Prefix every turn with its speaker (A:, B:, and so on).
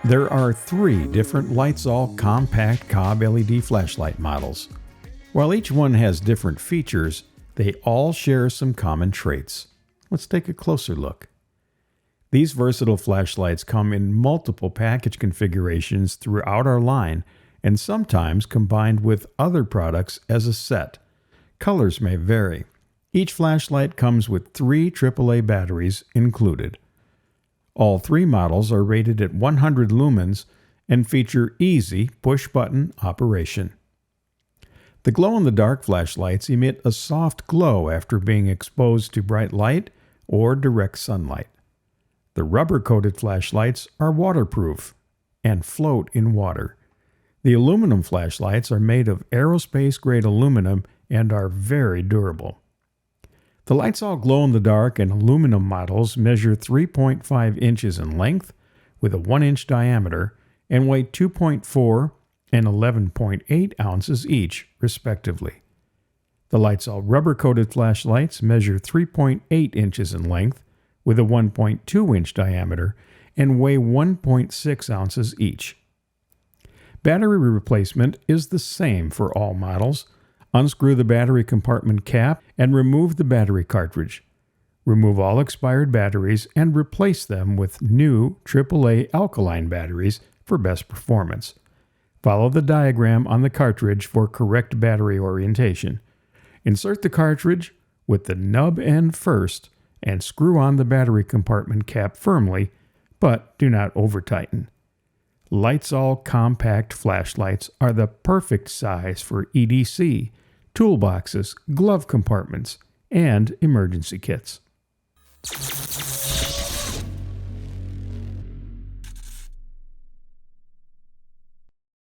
A: There are 3 different LitezAll compact cob LED flashlight models. While each one has different features, they all share some common traits. Let's take a closer look. These versatile flashlights come in multiple package configurations throughout our line and sometimes combined with other products as a set. Colors may vary. Each flashlight comes with 3 AAA batteries included. All 3 models are rated at 100 lumens and feature easy push-button operation. The glow-in-the-dark flashlights emit a soft glow after being exposed to bright light or direct sunlight. The rubber-coated flashlights are waterproof and float in water. The aluminum flashlights are made of aerospace-grade aluminum and are very durable. The LitezAll glow-in-the-dark and aluminum models measure 3.5 inches in length with a 1-inch diameter and weigh 2.4 and 11.8 ounces each, respectively. The LitezAll rubber-coated flashlights measure 3.8 inches in length with a 1.2-inch diameter and weigh 1.6 ounces each. Battery replacement is the same for all models. Unscrew the battery compartment cap and remove the battery cartridge. Remove all expired batteries and replace them with new AAA alkaline batteries for best performance. Follow the diagram on the cartridge for correct battery orientation. Insert the cartridge with the nub end first and screw on the battery compartment cap firmly, but do not over-tighten. LitezAll compact flashlights are the perfect size for EDC, toolboxes, glove compartments, and emergency kits.